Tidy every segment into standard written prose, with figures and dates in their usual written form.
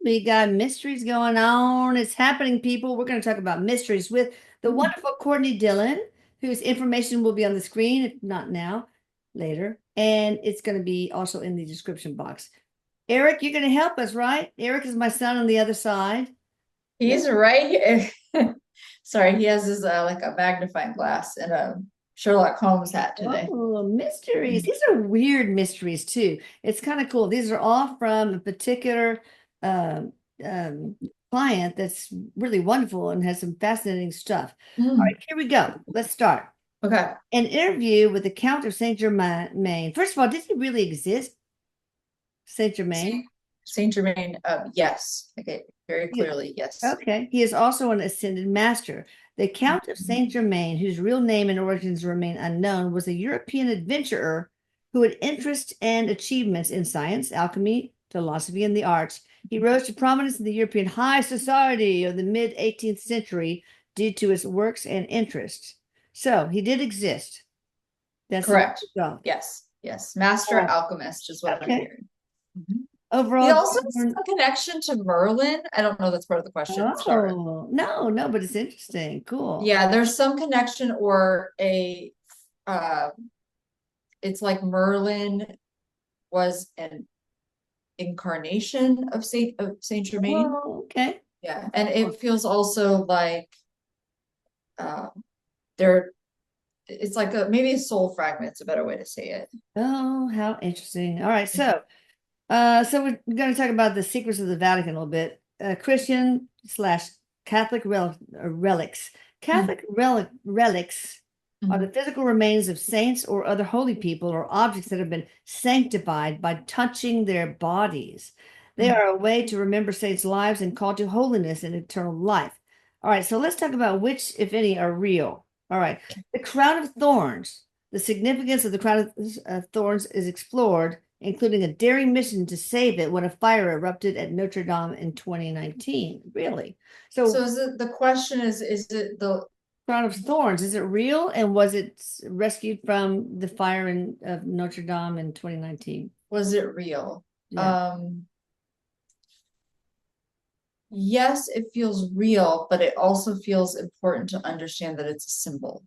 We got mysteries going on. It's happening, people. We're going to talk about mysteries with the wonderful Courtney Dillon, whose information will be on the screen, if not now, later. And it's going to be also in the description box. Erik, you're going to help us, right? Erik is my son on the other side. He's right. Sorry, he has his like a magnifying glass and a Sherlock Holmes hat today. Oh, mysteries. These are weird mysteries too. It's kind of cool. These are all from a particular um, um, client that's really wonderful and has some fascinating stuff. All right, Mm. here we go. Let's start. Okay. An interview with the Count of Saint Germain. First of all, did he really exist? Saint Germain? Saint Germain, yes. Okay, very Yeah. clearly, yes. Okay. He is also an ascended master. The Count of Saint Germain, whose real name and origins remain unknown, was a European adventurer who had interests and achievements in science, alchemy, philosophy, and the arts. He rose to prominence in the European high society of the mid 18th century due to his works and interests. So he did exist. That's the Correct. job. Yes. Yes. Master alchemist is what I'm Okay. hearing. Mhm. He Overall, also has a connection to Merlin. I don't know that's part of the question to start with. oh, no, but it's interesting. Cool. Yeah, there's some connection or uh it's like Merlin was an incarnation of Saint Germain. Oh, okay. Yeah, and it feels also like uh, there. It's like maybe a soul fragment's a better way to say it. Oh, how interesting. All right, so we're going to talk about the secrets of the Vatican a little bit. Christian slash Catholic relics. Mhm. Relics are the Mhm. physical remains of saints or other holy people or objects that have been sanctified by touching their bodies. They Mhm. are a way to remember saints' lives and call to holiness and eternal life. All right, so let's talk about which, if any, are real. All right, the crown of thorns. The significance of the crown of thorns is explored, including a daring mission to save it when a fire erupted at Notre Dame in 2019. Really? So So, is it the question is it the crown of thorns, is it real? And was it rescued from the fire of Notre Dame in 2019? was it real? Yeah, Um, yes, it feels real, but it also feels important to understand that it's a symbol.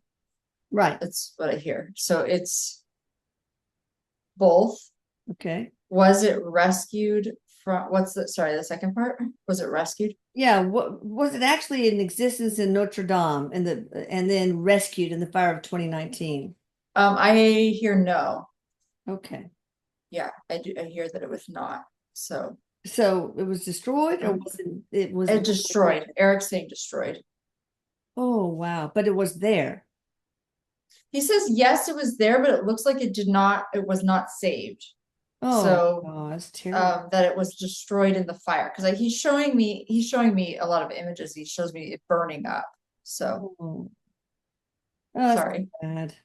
right. That's what I hear. So it's both. Okay. Was it rescued from what's the sorry, the second part? Was it rescued? Yeah, what was it actually in existence in Notre Dame and then rescued in the fire of 2019? I hear no. Okay. Yeah, I do. I hear that it was not. So So it was destroyed or um, was it destroyed. Eric's saying destroyed. oh wow, but it was there. He says yes, it was there, but it looks like it did not. It was not saved. Oh, So oh, that's terrible. that it was destroyed in the fire because he's showing me a lot of images. He shows me it burning up. So Oh, oh, that's too sorry. bad.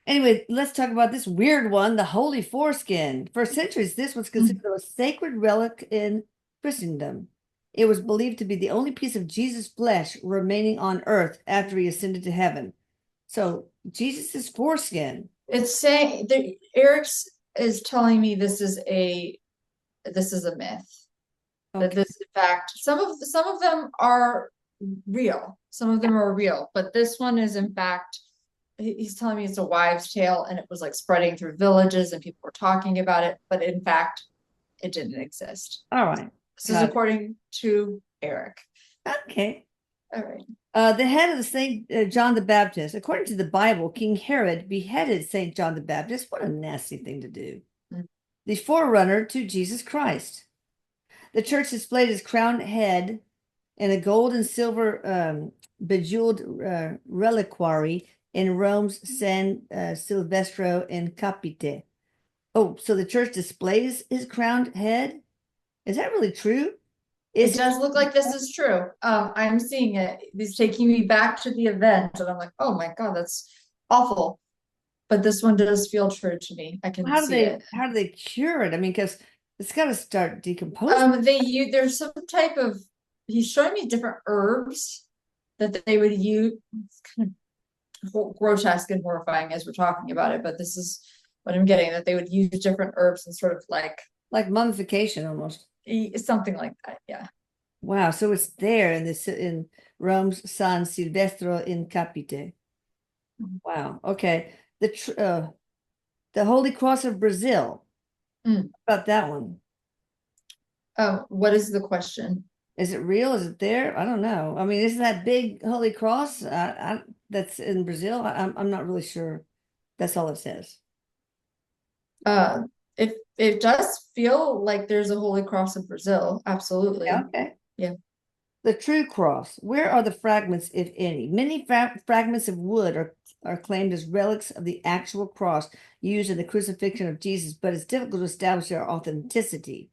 Anyway, let's talk about this weird one, the holy foreskin. For centuries, this was considered a sacred relic in Christendom. It was believed to be the only piece of Jesus' flesh remaining on earth after he ascended to heaven. So, Jesus' foreskin. It's saying that Eric's is telling me this is a myth. That Okay. this in fact some of them are real. Some of them are real, but this one is in fact he's telling me it's a wives' tale and it was like spreading through villages and people were talking about it, but in fact it didn't exist. All right. This is Got it. according to Erik. Okay. All right. The head of the Saint John the Baptist, according to the Bible, King Herod beheaded Saint John the Baptist. What a nasty thing to do. Mm. The forerunner to Jesus Christ. The church displayed his crowned head in a gold and silver bejeweled reliquary in Rome's San Silvestro in Capite. Oh, so the church displays his crowned head? Is that really true? It Is it? does look like this is true. I'm seeing it. He's taking me back to the event, and I'm like, oh my God, that's awful. But this one does feel true to me. I can see it. How do they cure it? I mean, because it's got to start decomposing. There's some type of he's showing me different herbs that they would use. It's kind of grotesque and horrifying as we're talking about it, but this is what I'm getting that they would use different herbs and sort of like Like mummification almost. something like that. Yeah. Wow. So it's there in this in Rome's San Silvestro in Capite. Wow. Okay. The Holy Cross of Brazil. Mm. About that one. What is the question? Is it real? Is it there? I don't know. I mean, isn't that big Holy Cross that's in Brazil? I'm not really sure. That's all it says. Uh, if it does feel like there's a Holy Cross in Brazil, Yeah, absolutely. okay. Yeah. The true cross. Where are the fragments, if any? Many fragments of wood are claimed as relics of the actual cross used in the crucifixion of Jesus, but it's difficult to establish their authenticity.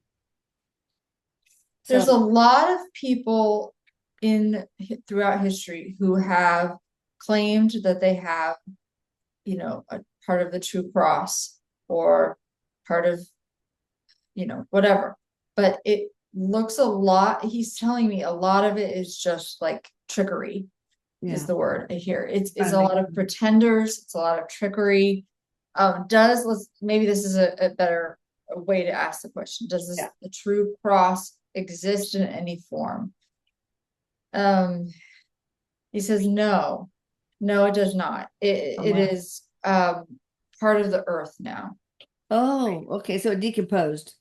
There's a So, lot of people throughout history who have claimed that they have, a part of the true cross or part of, whatever. But it looks a lot, he's telling me a lot of it is just like trickery is yeah. the word I hear. It's Trying to a make lot of pretenders, it's a lot of trickery. Maybe this is a better way to ask the question. Does yeah. the true cross exist in any form? Um, he says no. No, it does not. Oh, It wow. is part of the earth now. Oh, okay. So it decomposed.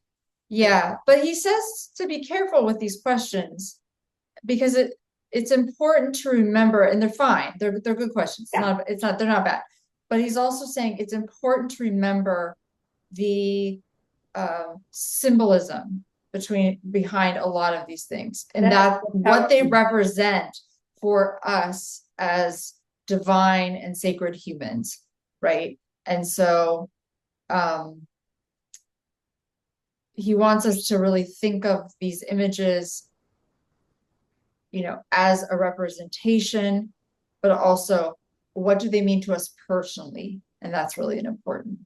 Yeah, but he says to be careful with these questions because it's important to remember, and they're fine. They're good questions. Yeah. They're not bad. But he's also saying it's important to remember the symbolism behind a lot of these things, and That that what they powerful. represent for us as divine and sacred humans, right? And so um he wants us to really think of these images, as a representation, but also what do they mean to us personally? And that's really an important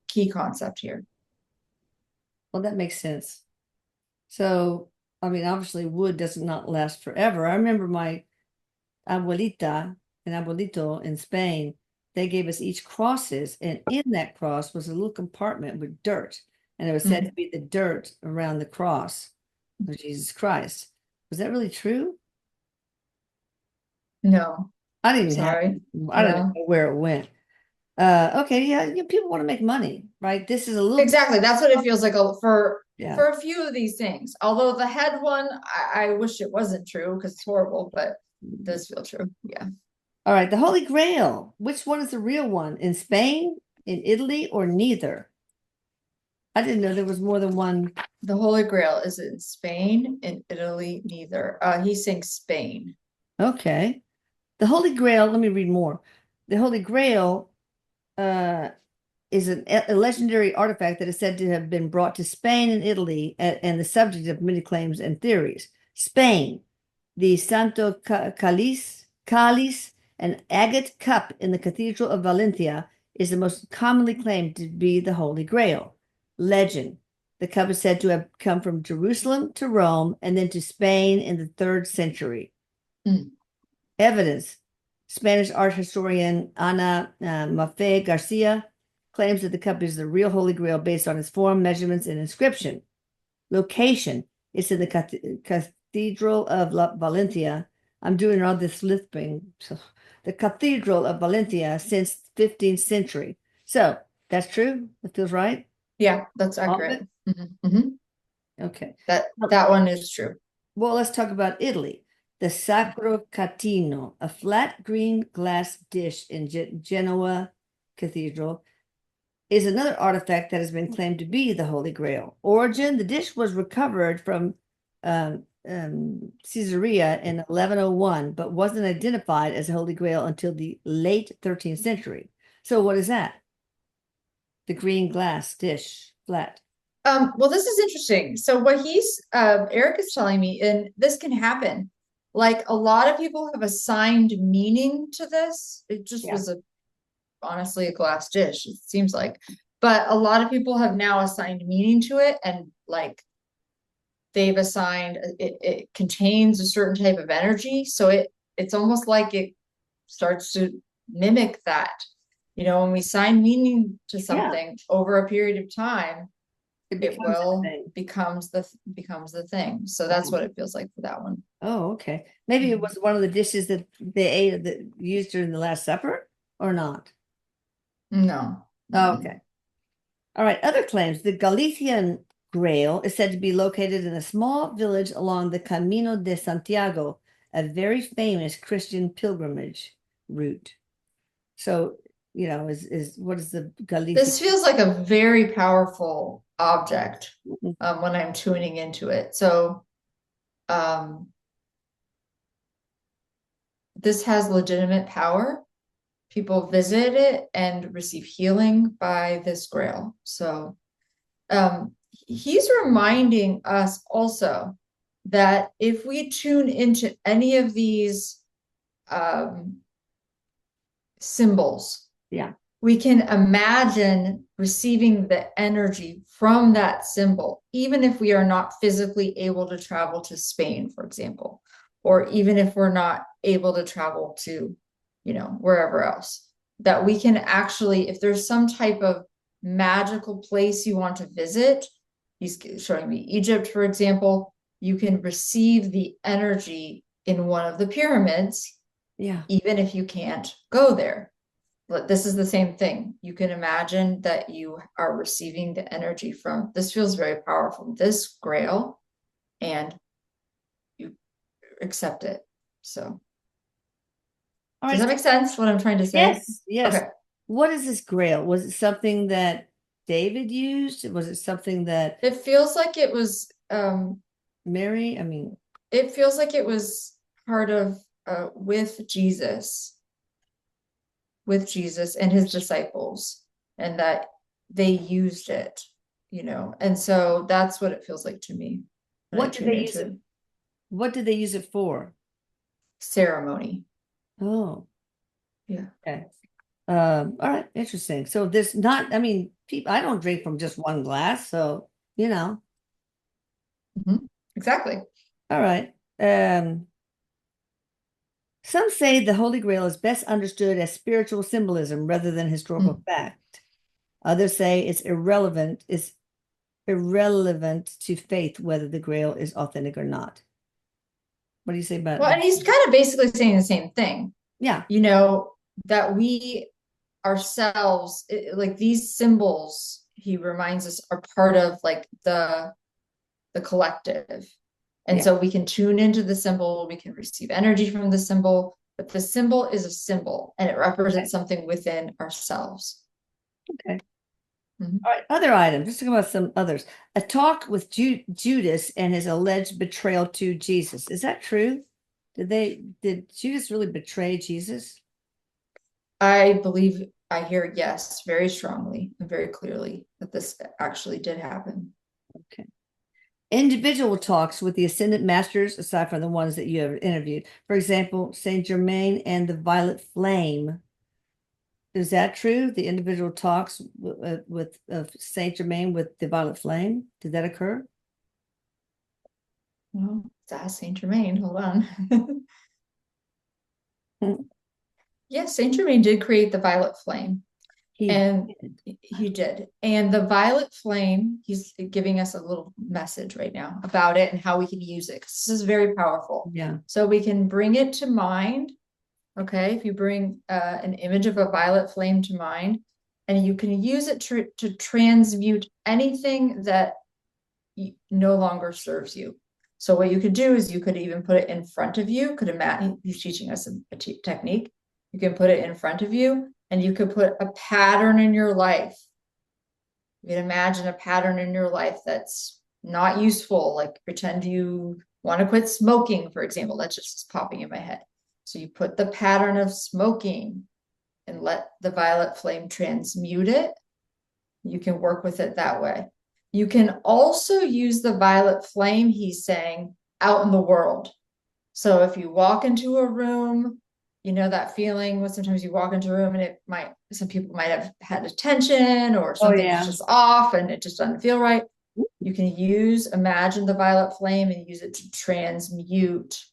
key concept here. Well, that makes sense. So, I mean, obviously, wood does not last forever. I remember my abuelita and abuelito in Spain, they gave us each crosses, and in that cross was a little compartment with dirt, and it was said Mm. to be the dirt around the cross of Jesus Christ. Was that really true? No, I didn't even have, sorry. I don't even No. know where it went. Okay, yeah, people want to make money, right? This is a little, Exactly. That's what it feels like yeah. for a few of these things. Although the head one, I wish it wasn't true because it's horrible, but it does feel true. Yeah. All right, the Holy Grail. Which one is the real one? In Spain, in Italy, or neither? I didn't know there was more than one. The Holy Grail is in Spain, in Italy, neither. He's saying Spain. Okay. The Holy Grail, let me read more. The Holy Grail uh, is a legendary artifact that is said to have been brought to Spain and Italy and the subject of many claims and theories. Spain, the Santo Cáliz, an agate cup in the Cathedral of Valencia, is the most commonly claimed to be the Holy Grail. Legend. The cup is said to have come from Jerusalem to Rome and then to Spain in the 3rd century. Mm. Evidence. Spanish art historian Ana Mafe Garcia claims that the cup is the real Holy Grail based on its form, measurements, and inscription. Location. It's in the Cathedral of Valencia. I'm doing all this lisping. So, the Cathedral of Valencia since 15th century. So that's true. That feels right. Yeah, that's All of accurate. it. Okay. That one is true. Well, let's talk about Italy. The Sacro Catino, a flat green glass dish in Genoa Cathedral, is another artifact that has been claimed to be the Holy Grail. Origin, the dish was recovered from Caesarea in 1101, but wasn't identified as Holy Grail until the late 13th century. So what is that? The green glass dish, flat. Well, this is interesting. So what Erik is telling me, and this can happen, like a lot of people have assigned meaning to this. It just Yeah. was honestly a glass dish, it seems like. But a lot of people have now assigned meaning to it, and like they've assigned it contains a certain type of energy. So it's almost like it starts to mimic that. When we assign meaning to Yeah. something over a period of time, It it becomes a will thing. becomes the thing. So that's what it feels like for that one. Oh, okay. Maybe it Mhm. was one of the dishes that they ate that used during the Last Supper or not. No. Oh, Mm-mm. okay. All right. Other claims. The Galician Grail is said to be located in a small village along the Camino de Santiago, a very famous Christian pilgrimage route. So, is what is the Galician? This feels like a very powerful object when I'm tuning into it. So um, this has legitimate power. People visit it and receive healing by this grail. So he's reminding us also that if we tune into any of these um, symbols, Yeah. we can imagine receiving the energy from that symbol, even if we are not physically able to travel to Spain, for example, or even if we're not able to travel to, wherever else, that we can actually, if there's some type of magical place you want to visit, he's showing me Egypt, for example, you can receive the energy in one of the pyramids, Yeah. even if you can't go there. But this is the same thing. You can imagine that you are receiving the energy from this feels very powerful, this grail, and you accept it. So All does right. that make sense what I'm trying to say? Yes. Yes. Okay. What is this Grail? Was it something that David used? Was it something that It feels like it was Mary? I mean, it feels like it was part of with Jesus and his disciples, and that they used it, and so that's what it feels like to me when I what did tune they use into it? it. What did they use it for? Ceremony. Oh, Yeah. okay. All right, interesting. So this not, I mean, people, I don't drink from just one glass, so Exactly. all right. Some say the Holy Grail is best understood as spiritual symbolism rather than historical Mm. fact. Others say it's irrelevant to faith whether the Grail is authentic or not. What do you say about Well, that? and he's kind of basically saying the same thing, Yeah, that we ourselves, like these symbols, he reminds us are part of like the collective. And yeah, so we can tune into the symbol, we can receive energy from the symbol, but the symbol is a symbol and it okay, represents something within ourselves. okay. Mhm. All right, other items. Let's talk about some others. A talk with Judas and his alleged betrayal to Jesus. Is that true? Did Judas really betray Jesus? I believe I hear yes very strongly and very clearly that this actually did happen. Okay. Individual talks with the ascended masters, aside from the ones that you have interviewed. For example, Saint Germain and the Violet Flame. Is that true? The individual talks with Saint Germain with the Violet Flame. Did that occur? Well, that's Saint Germain. Hold on. Hmm. Yes, Saint Germain did create the violet flame, He and did. he did. And the violet flame, he's giving us a little message right now about it and how we can use it. 'Cause this is very powerful. Yeah. So we can bring it to mind. Okay, if you bring an image of a violet flame to mind, and you can use it to transmute anything that no longer serves you. So what you could do is you could even put it in front of you. Could imagine he's teaching us a technique. You can put it in front of you, and you could put a pattern in your life. You can imagine a pattern in your life that's not useful, like pretend you want to quit smoking, for example. That's just popping in my head. So you put the pattern of smoking and let the violet flame transmute it. You can work with it that way. You can also use the violet flame, he's saying, out in the world. So if you walk into a room, that feeling when sometimes you walk into a room and some people might have had attention or Oh something's yeah. just off and it just doesn't feel right. You can imagine the violet flame and use it to transmute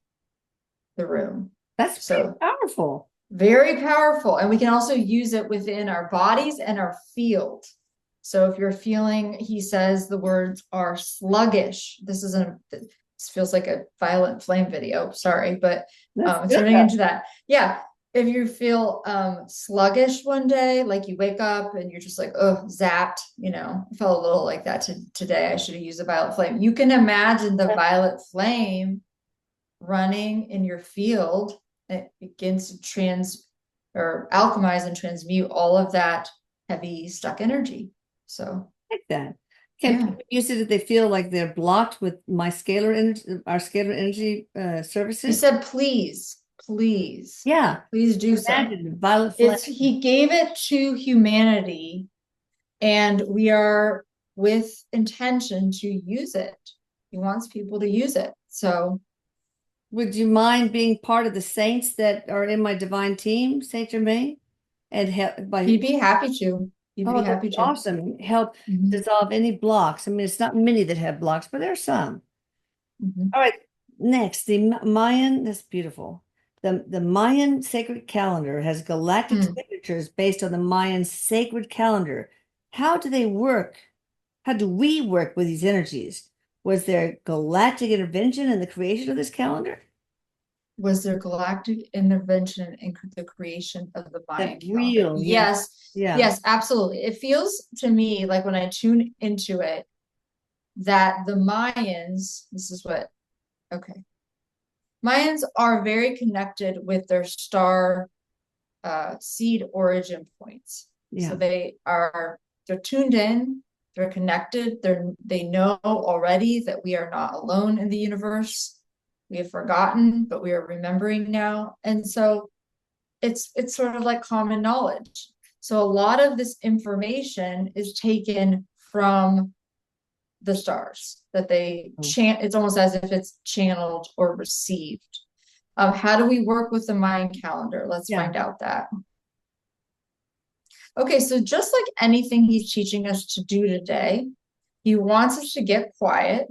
the room. That's pretty So powerful. very powerful. And we can also use it within our bodies and our field. So if you're feeling, he says the words are sluggish. This feels like a violent flame video. Sorry, but That's good turning though. into that. Yeah. If you feel sluggish one day, like you wake up and you're just like, oh, zapped, I felt a little like that today. I should have used a violet flame. You can imagine the violet flame running in your field. It begins to or alchemize and transmute all of that heavy stuck energy. So Like that. Can yeah. people use it if they feel like they're blocked with my scalar energy, our scalar energy He services? said, please, please, Yeah. please do so. Imagine violet flame. He gave it to humanity, and we are with intention to use it. He wants people to use it. So Would you mind being part of the saints that are in my divine team, Saint Germain? And help by he'd be happy to. He'd be oh, that'd happy be to. awesome. Help Mhm, dissolve any blocks. I mean, it's not many that have blocks, but there's some. mhm, All right. Next, the Mayan, that's beautiful. The Mayan sacred calendar has galactic mm. signatures based on the Mayan sacred calendar. How do they work? How do we work with these energies? Was there galactic intervention in the creation of this calendar? Was there galactic intervention in the creation of the That Mayan calendar? real, yeah, Yes, yeah, yes, absolutely. It feels to me like when I tune into it, that the Mayans, this is what, okay. Mayans are very connected with their star seed origin points. So yeah. they're tuned in, they're connected, they know already that we are not alone in the universe. We have forgotten, but we are remembering now. And so it's sort of like common knowledge. So a lot of this information is taken from the stars that Oh, it's almost as if it's channeled or received. How do we work with the Mayan calendar? Let's yeah, find out that. Okay, so just like anything he's teaching us to do today, he wants us to get quiet.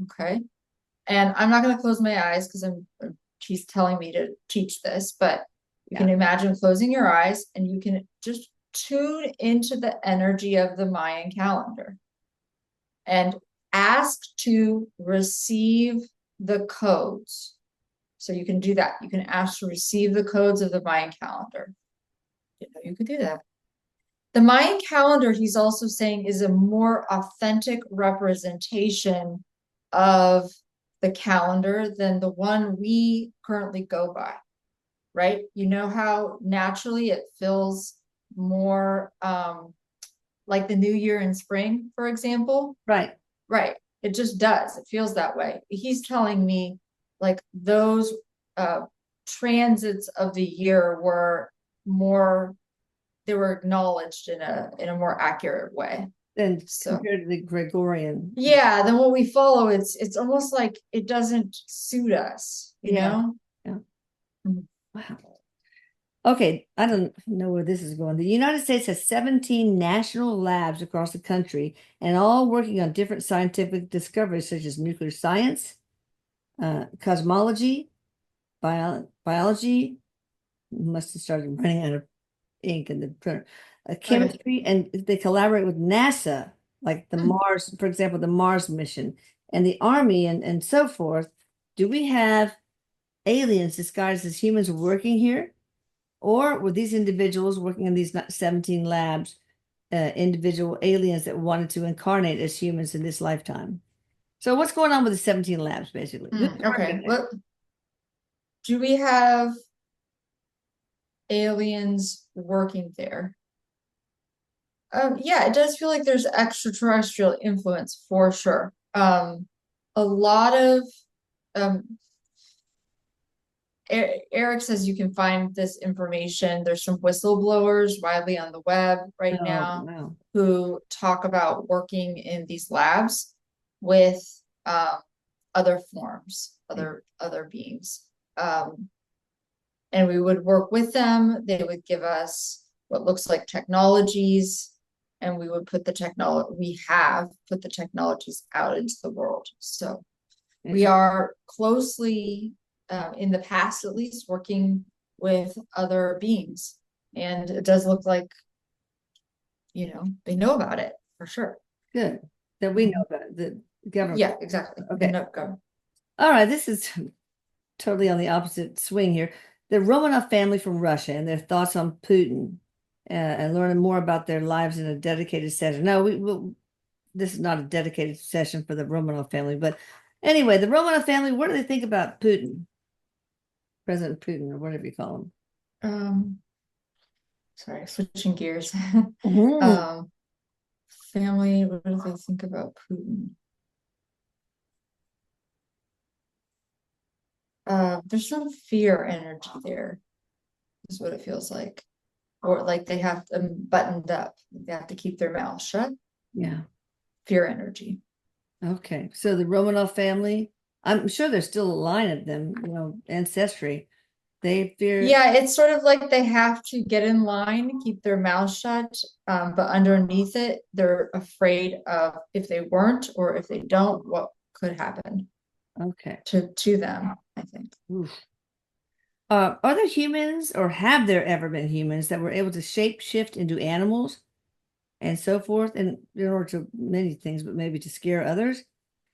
Okay. And I'm not going to close my eyes because he's telling me to teach this, but you yeah. can imagine closing your eyes and you can just tune into the energy of the Mayan calendar and ask to receive the codes. So you can do that. You can ask to receive the codes of the Mayan calendar. You could do that. The Mayan calendar, he's also saying, is a more authentic representation of the calendar than the one we currently go by, right? You know how naturally it feels more like the new year in spring, for example? Right. Right. It just does. It feels that way. He's telling me like those transits of the year were more, they were acknowledged in a more accurate way. And So compared to the Gregorian. yeah, then what we follow, it's almost like it doesn't suit us, you Yeah. know? Yeah. Mhm. Wow. Okay, I don't know where this is going. The United States has 17 national labs across the country and all working on different scientific discoveries such as nuclear science, cosmology, biology, must have started running out of ink in the printer, Okay. chemistry, and they collaborate with NASA, like the Hmm. Mars, for example, the Mars mission, and the Army, and so forth. Do we have aliens disguised as humans working here? Or were these individuals working in these 17 labs, individual aliens that wanted to incarnate as humans in this lifetime? So what's going on with the 17 labs, basically? Who's Okay. working there? What do we have aliens working there? Yeah, it does feel like there's extraterrestrial influence for sure. A lot of um, Erik says you can find this information. There's some whistleblowers widely on the web right Oh, now wow. who talk about working in these labs with other forms, other beings. And we would work with them. They would give us what looks like technologies, and we would put the technologies out into the world. So we are closely, in the past at least, working with other beings. And it does look like they know about it for sure. Good. That we know about it, the government. Yeah, exactly. Okay. No, go. All right. This is totally on the opposite swing here. The Romanov family from Russia and their thoughts on Putin, and learning more about their lives in a dedicated session. No, this is not a dedicated session for the Romanov family, but anyway, the Romanov family, what do they think about Putin? President Putin, or whatever you call him. Sorry, switching gears. Mhm. Family, what do they think about Putin? There's some fear energy there, is what it feels like. Or like they have them buttoned up. They have to keep their mouth shut. Yeah. Fear energy. Okay. So the Romanov family, I'm sure there's still a line of them, ancestry. They fear. Yeah, it's sort of like they have to get in line, keep their mouth shut, but underneath it, they're afraid of if they weren't or if they don't, what could happen Okay. to them, I think. Oof. Are there humans, or have there ever been humans that were able to shape shift into animals and so forth, and in order to many things, but maybe to scare others?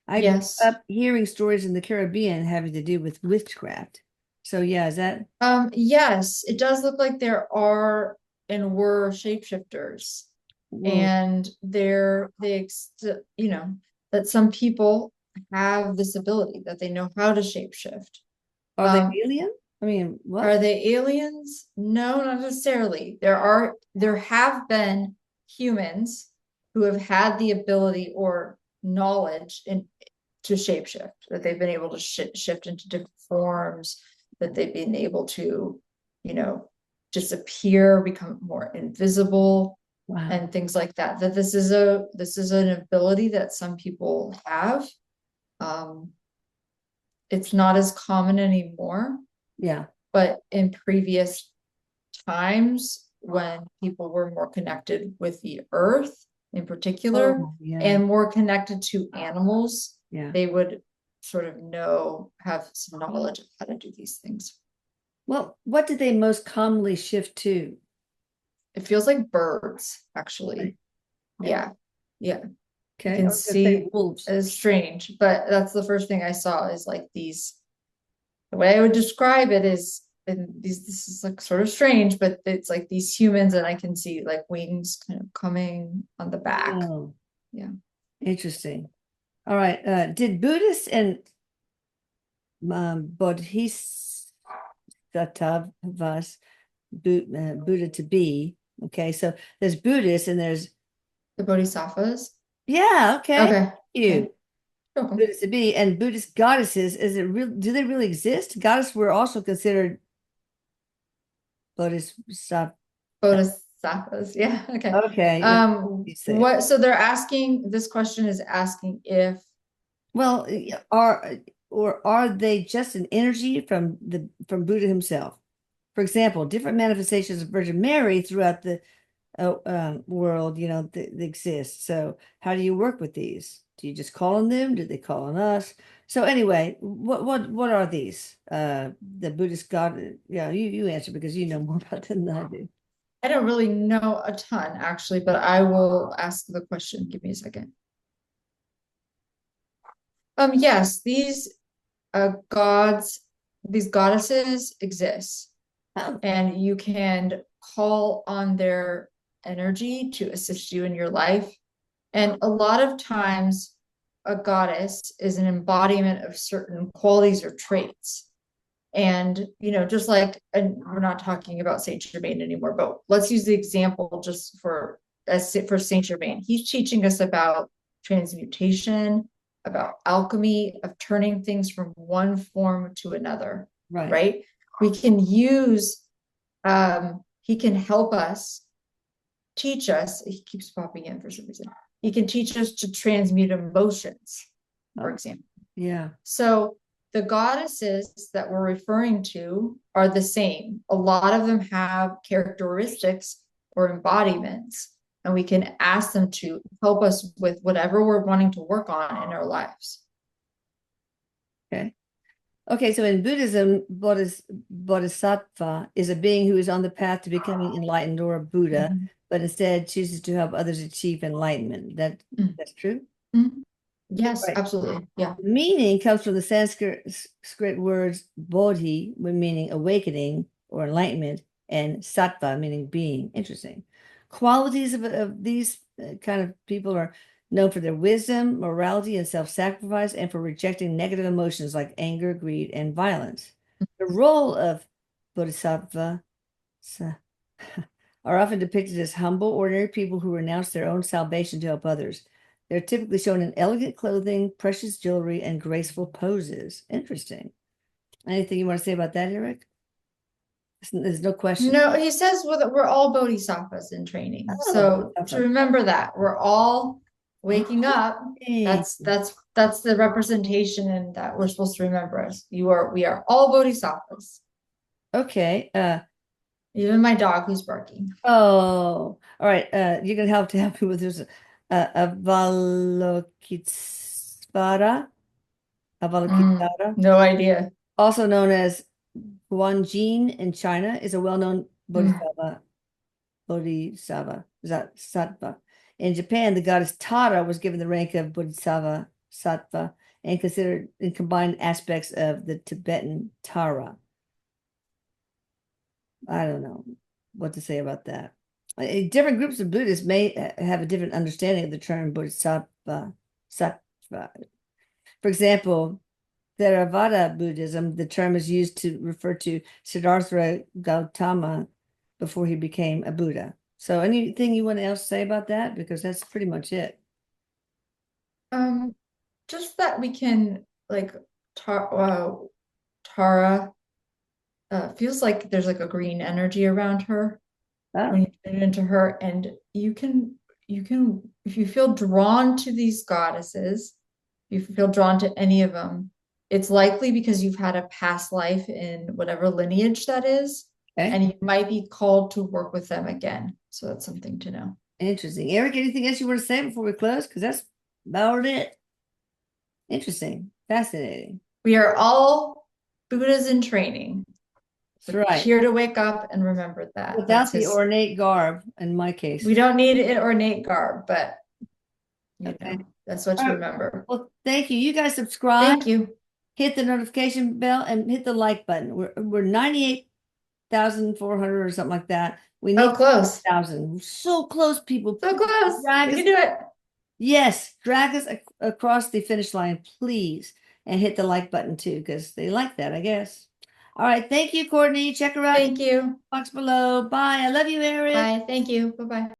I grew Yes. up hearing stories in the Caribbean having to do with witchcraft. So yeah, is that? Yes, it does look like there are and were shapeshifters, Whoa. and that some people have this ability that they know how to shapeshift. Are they Um, alien? I mean, what? Are they aliens? No, not necessarily. There have been humans who have had the ability or knowledge to shapeshift, that they've been able to shift into different forms, that they've been able to, disappear, become more invisible, Wow. and things like that. That this is an ability that some people have. It's not as common anymore, Yeah. but in previous times when people were more connected with the earth in particular, Oh, yeah. and more connected to animals, Yeah. they would sort of have some knowledge of how to do these things. Well, what did they most commonly shift to? It feels like birds, actually. Right. Yeah. You Okay. I can was gonna say see wolves. it's strange, but that's the first thing I saw is like these. The way I would describe it is, this is like sort of strange, but it's like these humans, and I can see like wings kind of coming on the back. Oh, Yeah. interesting. All right. Did Buddhists and Bodhisattvas, Buddha to be? Okay, so there's Buddhists and there's, The bodhisattvas. yeah, okay. Okay. Thank you. Welcome. Buddhists to be and Buddhist goddesses. Is it real? Do they really exist? Goddesses were also considered Bodhisattva. Bodhisattvas. Yeah. Okay. Okay, you say it. So they're asking, this question is asking if, Well, are they just an energy from Buddha himself? For example, different manifestations of Virgin Mary throughout the world, that exist. So, how do you work with these? Do you just call on them? Do they call on us? So, anyway, what are these? The Buddhist God? Yeah, you answer because you know more about them than I do. I don't really know a ton actually, but I will ask the question. Give me a second. Yes, these gods, these goddesses exist, Oh, and you can call on their energy to assist you in your life. And a lot of times, a goddess is an embodiment of certain qualities or traits. And, just like, and we're not talking about Saint Germain anymore, but let's use the example just for Saint Germain. He's teaching us about transmutation, about alchemy, of turning things from one form to another, right. right? We can use, he can help us, teach us, he keeps popping in for some reason. He can teach us to transmute emotions, for example. Yeah. So the goddesses that we're referring to are the same. A lot of them have characteristics or embodiments, and we can ask them to help us with whatever we're wanting to work on in our lives. Okay. Okay, so in Buddhism, Bodhisattva is a being who is on the path to becoming enlightened or a Buddha. but instead chooses to help others achieve enlightenment. That's true? Mhm. Yes, Right. absolutely. Yeah. The meaning comes from the Sanskrit words bodhi, meaning awakening or enlightenment, and sattva, meaning being. Interesting. Qualities of these kind of people are known for their wisdom, morality, and self-sacrifice, and for rejecting negative emotions like anger, greed, and violence. The role of bodhisattva are often depicted as humble, ordinary people who renounce their own salvation to help others. They're typically shown in elegant clothing, precious jewelry, and graceful poses. Interesting. Anything you want to say about that, Erik? There's no question. No, he says we're all bodhisattvas in training. Oh, So to bodhisattva. remember that we're all waking up. Okay. That's the representation and that we're supposed to remember us. We are all bodhisattvas. Okay. Even my dog who's barking. All right. You're gonna help me with this. Avalokitesvara. Avalokitesvara, No idea. also known as Guanjin in China, is a well-known Mm. Bodhisattva. Is that sattva? In Japan, the goddess Tara was given the rank of Bodhisattva sattva and considered in combined aspects of the Tibetan Tara. I don't know what to say about that. Different groups of Buddhists may have a different understanding of the term Bodhisattva. Sattva. For example, Theravada Buddhism, the term is used to refer to Siddhartha Gautama before he became a Buddha. So anything you want else to say about that? Because that's pretty much it. Just that we can like Tara feels like there's like a green energy around her Oh, when you tune into her, and you can if you feel drawn to these goddesses, if you feel drawn to any of them, it's likely because you've had a past life in whatever lineage that is, okay. and you might be called to work with them again. So that's something to know. Interesting. Erik, anything else you want to say before we close? Because that's about it. Interesting. Fascinating. We are all Buddhas in training. That's right. Here to wake up and remember that. Without the ornate garb, in my case. We don't need an ornate garb, but you Okay. know, that's what you remember. Well, thank you. You guys subscribe, Thank you. hit the notification bell, and hit the like button. We're 98,400 or something like that. We need Close. 1,000. We're so close, people. So close. Drag We us, can do it. yes, drag us across the finish line, please. And hit the like button too, because they like that, I guess. All right. Thank you, Courtney. Check her out in Thank you. the box below. Bye. I love you, Erik. Bye. Thank you. Bye-bye.